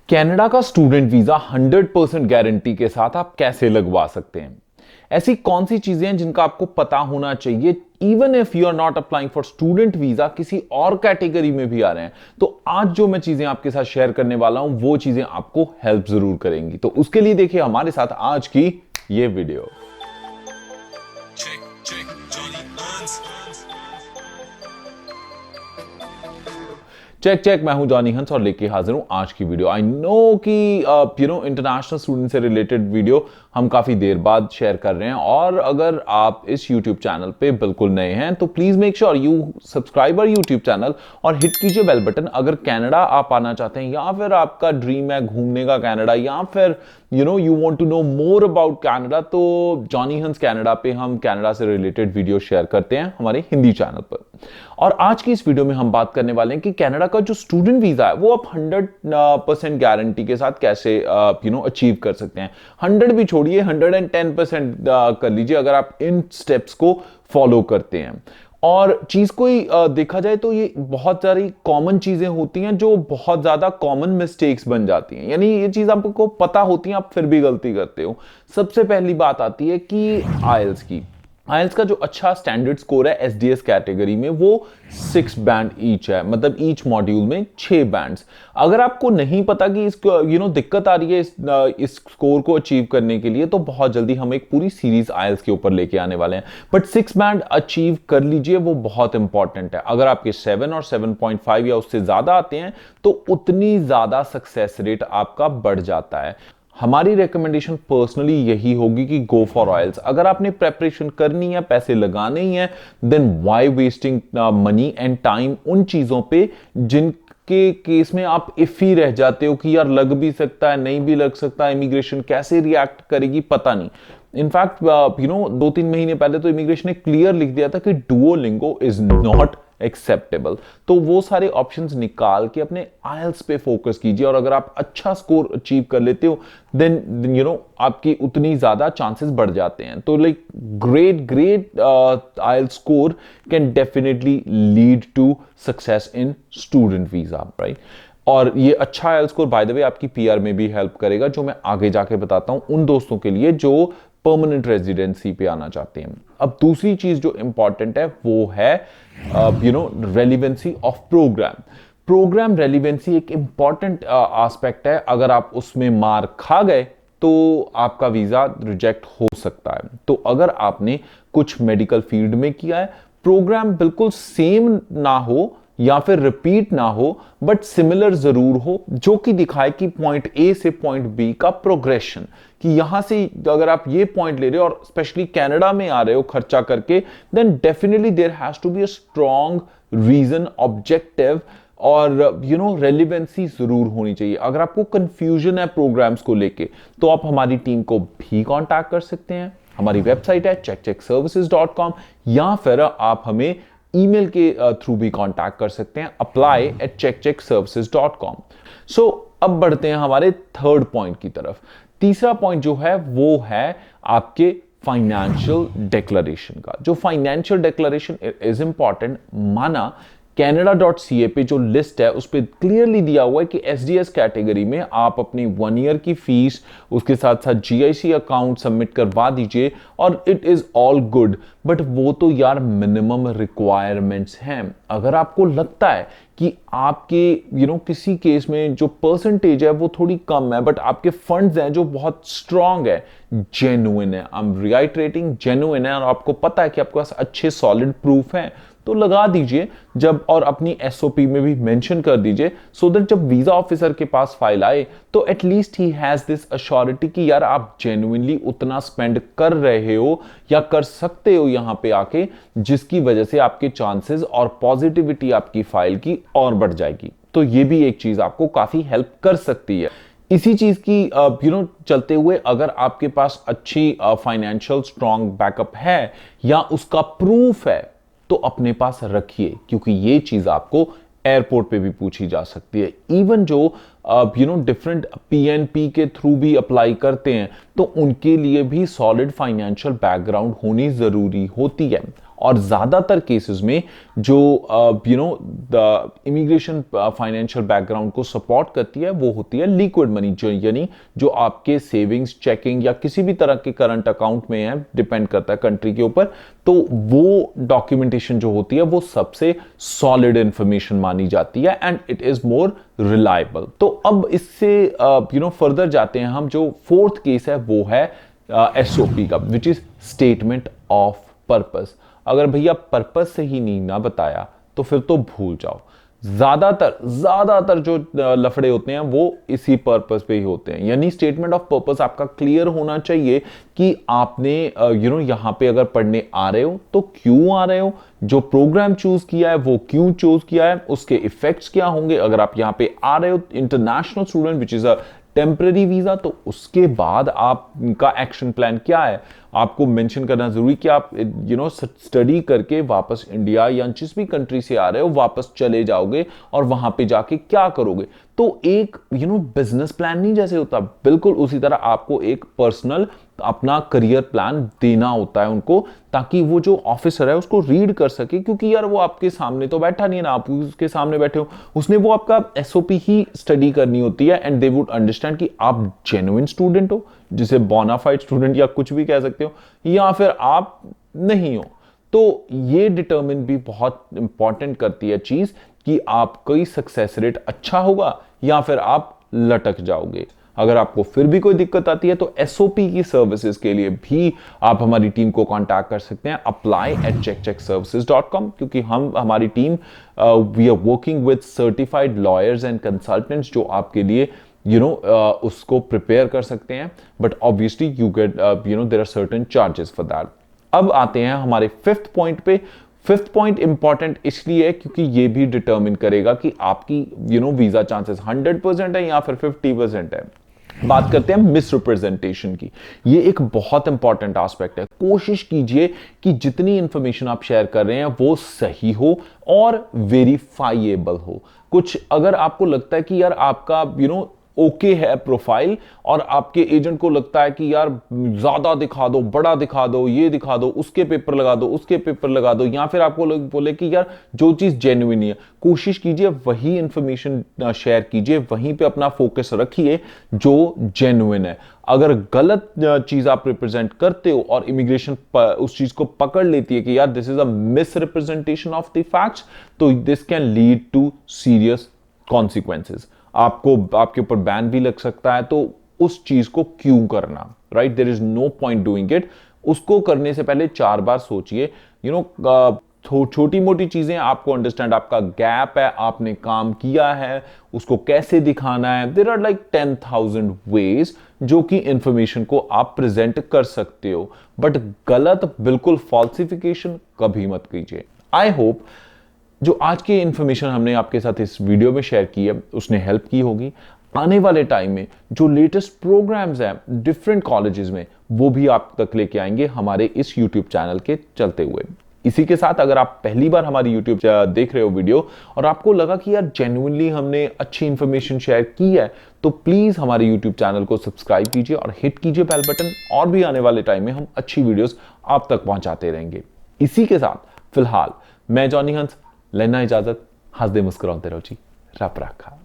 Canada का student visa 100% guarantee के साथ आप कैसे लगवा सकते हैं? ऐसी कौन सी चीजें हैं जिनका आपको पता होना चाहिए even if you are not applying for student visa, किसी और कैटेगरी में भी आ रहे हैं? तो आज जो मैं चीजें आपके साथ शेयर करने वाला हूं वो चीजें आपको हेल्प जरूर करेंगी। तो उसके लिए देखिए हमारे साथ आज की ये वीडियो। चेक चेक, मैं हूं जॉनी हंस और लेके हाजिर हूं आज की वीडियो। आई नो कि इंटरनेशनल स्टूडेंट से रिलेटेड वीडियो हम काफी देर बाद शेयर कर रहे हैं, और अगर आप इस यूट्यूब चैनल पे बिल्कुल नए हैं तो please make sure you subscribe our YouTube channel और हिट कीजिए बेल बटन। अगर कनाडा आप आना चाहते हैं या फिर आपका ड्रीम है घूमने का कनाडा, या फिर you want to know more about Canada, तो जॉनी हंस कनाडा पे हम कनाडा से रिलेटेड वीडियो शेयर करते हैं हमारे हिंदी चैनल पर। और आज की इस वीडियो में हम बात करने वाले हैं कि कनाडा का जो स्टूडेंट वीजा है वो आप 100% गारंटी के साथ कैसे अचीव कर सकते हैं। 100 भी छोड़िए, 110% कर लीजिए अगर आप इन स्टेप्स को फॉलो करते हैं। और चीज कोई देखा जाए तो ये बहुत सारी कॉमन चीजें होती हैं जो बहुत ज्यादा कॉमन मिस्टेक्स बन जाती हैं, यानी ये चीज आपको पता होती है आप फिर भी गलती करते हो। सबसे पहली बात आती है कि आइल्स की। आइल्स का जो अच्छा स्टैंडर्ड स्कोर है एसडीएस कैटेगरी में वो 6 बैंड ईच है, मतलब ईच मॉड्यूल में 6 बैंड्स। अगर आपको नहीं पता कि इसको दिक्कत आ रही है इस स्कोर को अचीव करने के लिए, तो बहुत जल्दी हम एक पूरी सीरीज आइल्स के ऊपर लेके आने वाले हैं। बट 6 बैंड अचीव कर लीजिए, वो बहुत इंपॉर्टेंट है। अगर आपके 7 और 7.5 या उससे ज्यादा आते हैं तो उतनी ज्यादा सक्सेस रेट आपका बढ़ जाता है। हमारी रिकमेंडेशन पर्सनली यही होगी कि गो फॉर आइल्स। अगर आपने प्रेपरेशन करनी है, पैसे लगाने ही है, then why wasting money and time उन चीजों पे जिनके केस में आप इफी रह जाते हो कि यार लग भी सकता है, नहीं भी लग सकता, इमिग्रेशन कैसे रिएक्ट करेगी पता नहीं। इनफैक्ट 2-3 महीने पहले तो इमिग्रेशन ने क्लियर लिख दिया था कि डुओलिंगो इज नॉट एक्सेप्टेबल। तो वो सारे ऑप्शंस निकाल के अपने आइल्स पे फोकस कीजिए, और अगर आप अच्छा स्कोर अचीव कर लेते हो देन आपकी उतनी ज्यादा चांसेस बढ़ जाते हैं। तो like great IELTS score can definitely lead to success in student visa, right. और ये अच्छा IELTS score by the way आपकी पीआर में भी हेल्प करेगा, जो मैं आगे जाके बताता हूं उन दोस्तों के लिए जो परमानेंट रेजिडेंसी पे आना चाहते हैं। अब दूसरी चीज जो इंपॉर्टेंट है वो है रेलिवेंसी ऑफ प्रोग्राम रेलिवेंसी एक इंपॉर्टेंट एस्पेक्ट है। अगर आप उसमें मार खा गए तो आपका वीजा रिजेक्ट हो सकता है। तो अगर आपने कुछ मेडिकल फील्ड में किया है, प्रोग्राम बिल्कुल सेम ना हो या फिर रिपीट ना हो, बट सिमिलर जरूर हो, जो कि दिखाए कि पॉइंट ए से पॉइंट बी का प्रोग्रेशन, कि यहां से अगर आप ये पॉइंट ले रहे हो और स्पेशली कनाडा में आ रहे हो खर्चा करके, then definitely there has to be a strong reason, objective और रेलिवेंसी जरूर होनी चाहिए। अगर आपको कंफ्यूजन है प्रोग्राम्स को लेके तो आप हमारी टीम को भी कांटेक्ट कर सकते हैं। हमारी वेबसाइट है checkcheckservices.com, या फिर आप हमें ईमेल के थ्रू भी कांटेक्ट कर सकते हैं apply@checkcheckservices.com। सो अब बढ़ते हैं हमारे थर्ड पॉइंट की तरफ। तीसरा पॉइंट जो है वो है आपके फाइनेंशियल डिक्लेरेशन का। जो फाइनेंशियल डिक्लेरेशन इज इंपॉर्टेंट। माना canada.ca पे जो लिस्ट है उस पर क्लियरली दिया हुआ है कि एसडीएस कैटेगरी में आप अपनी 1 ईयर की फीस, उसके साथ साथ जीआईसी अकाउंट सबमिट करवा दीजिए और it is all good. But वो तो यार मिनिमम रिक्वायरमेंट्स हैं। अगर आपको लगता है कि आपके किसी केस में जो परसेंटेज है वो थोड़ी कम है, बट आपके फंड्स हैं जो बहुत स्ट्रांग है, जेन्युइन है, आई एम रिआइटरेटिंग जेन्युइन है, और आपको पता है कि आपके पास अच्छे सॉलिड प्रूफ हैं, तो लगा दीजिए जब, और अपनी एसओपी में भी मेंशन कर दीजिए, सो दैट जब वीजा ऑफिसर के पास फाइल आए तो at least he has this assurity कि यार आप जेन्युइनली उतना स्पेंड कर रहे हो या कर सकते हो यहां पे आके, जिसकी वजह से आपके चांसेस और पॉजिटिविटी आपकी फाइल की और बढ़ जाएगी। तो ये भी एक चीज आपको काफी हेल्प कर सकती है। इसी चीज की चलते हुए अगर आपके पास अच्छी फाइनेंशियल स्ट्रॉन्ग बैकअप है या उसका प्रूफ है तो अपने पास रखिए, क्योंकि ये चीज आपको एयरपोर्ट पे भी पूछी जा सकती है। इवन जो डिफरेंट पीएनपी के थ्रू भी अप्लाई करते हैं तो उनके लिए भी सॉलिड फाइनेंशियल बैकग्राउंड होनी जरूरी होती है। और ज्यादातर केसेस में जो द इमिग्रेशन फाइनेंशियल बैकग्राउंड को सपोर्ट करती है वो होती है लिक्विड मनी, यानी जो आपके सेविंग्स, चेकिंग या किसी भी तरह के करंट अकाउंट में है, डिपेंड करता है कंट्री के ऊपर। तो वो डॉक्यूमेंटेशन जो होती है वो सबसे सॉलिड इंफॉर्मेशन मानी जाती है and it is more reliable. तो अब इससे फर्दर जाते हैं हम। जो फोर्थ केस है वो है एसओपी का, which is statement of purpose. अगर भैया पर्पस से ही नहीं ना बताया तो फिर तो भूल जाओ। ज्यादातर जो लफड़े होते हैं वो इसी पर्पस पे ही होते हैं, यानी स्टेटमेंट ऑफ पर्पस आपका क्लियर होना चाहिए कि आपने यहां पे अगर पढ़ने आ रहे हो तो क्यों आ रहे हो, जो प्रोग्राम चूज किया है वो क्यों चूज किया है, उसके इफेक्ट्स क्या होंगे अगर आप यहां पे आ रहे हो international student which is a temporary visa, तो उसके बाद आपका एक्शन प्लान क्या है। आपको मेंशन करना जरूरी कि आप स्टडी करके वापस इंडिया या जिस भी कंट्री से आ रहे हो वापस चले जाओगे और वहां पे जाके क्या करोगे। तो एक बिजनेस प्लान नहीं जैसे होता, बिल्कुल उसी तरह आपको एक पर्सनल अपना करियर प्लान देना होता है उनको, ताकि वो जो ऑफिसर है उसको रीड कर सके, क्योंकि यार वो आपके सामने तो बैठा नहीं है ना, आप उसके सामने बैठे हो, उसने वो आपका एसओपी ही स्टडी करनी होती है एंड दे वुड अंडरस्टैंड कि आप जेन्युइन स्टूडेंट हो, जिसे बोनाफाइड स्टूडेंट या कुछ भी कह सकते हो, या फिर आप नहीं हो। तो ये डिटरमिन भी बहुत इंपॉर्टेंट करती है चीज कि आपकी सक्सेस रेट अच्छा होगा या फिर आप लटक जाओगे। अगर आपको फिर भी कोई दिक्कत आती है तो एसओपी की सर्विसेज के लिए भी आप हमारी टीम को कांटेक्ट कर सकते हैं, apply@checkcheckservices.com, क्योंकि हमारी team we are working with certified lawyers and consultants जो आपके लिए उसको प्रिपेयर कर सकते हैं, but obviously you get there are certain charges for that. अब आते हैं हमारे फिफ्थ पॉइंट पे। फिफ्थ पॉइंट इंपॉर्टेंट इसलिए है क्योंकि ये भी डिटरमिन करेगा कि आपकी वीजा चांसेस 100% है या फिर 50% है। बात करते हैं मिसरिप्रेजेंटेशन की। ये एक बहुत इंपॉर्टेंट एस्पेक्ट है। कोशिश कीजिए कि जितनी इंफॉर्मेशन आप शेयर कर रहे हैं वो सही हो और वेरीफाइएबल हो। कुछ अगर आपको लगता है कि यार आपका ओके है प्रोफाइल और आपके एजेंट को लगता है कि यार ज्यादा दिखा दो, बड़ा दिखा दो, ये दिखा दो, उसके पेपर लगा दो, उसके पेपर लगा दो, या फिर आपको लोग बोले कि यार जो चीज जेन्युइन है, कोशिश कीजिए वही इंफॉर्मेशन शेयर कीजिए, वहीं पे अपना फोकस रखिए जो जेन्युइन है। अगर गलत चीज आप रिप्रेजेंट करते हो और इमिग्रेशन उस चीज को पकड़ लेती है कि यार this is a misrepresentation of the facts, तो this can lead to serious consequences. आपको आपके ऊपर बैन भी लग सकता है। तो उस चीज को क्यों करना, right? There is no point doing it. उसको करने से पहले 4 बार सोचिए। छोटी मोटी चीजें आपको अंडरस्टैंड, आपका गैप है, आपने काम किया है, उसको कैसे दिखाना है। देयर आर लाइक 10,000 वेज जो कि इंफॉर्मेशन को आप प्रेजेंट कर सकते हो, बट गलत बिल्कुल फॉल्सिफिकेशन कभी मत कीजिए। आई होप जो आज की इंफॉर्मेशन हमने आपके साथ इस वीडियो में शेयर की है उसने हेल्प की होगी। आने वाले टाइम में जो लेटेस्ट प्रोग्राम्स हैं डिफरेंट कॉलेजेस में वो भी आप तक लेके आएंगे हमारे इस यूट्यूब चैनल के चलते हुए। इसी के साथ अगर आप पहली बार हमारी यूट्यूब देख रहे हो वीडियो और आपको लगा कि यार जेन्युइनली हमने अच्छी इंफॉर्मेशन शेयर की है, तो प्लीज हमारे यूट्यूब चैनल को सब्सक्राइब कीजिए और हिट कीजिए बेल बटन, और भी आने वाले टाइम में हम अच्छी वीडियोस आप तक पहुंचाते रहेंगे। इसी के साथ फिलहाल मैं जॉनी हंस लेना इजाजत। हंसदे मुस्कुराते रहो जी, रब रखा।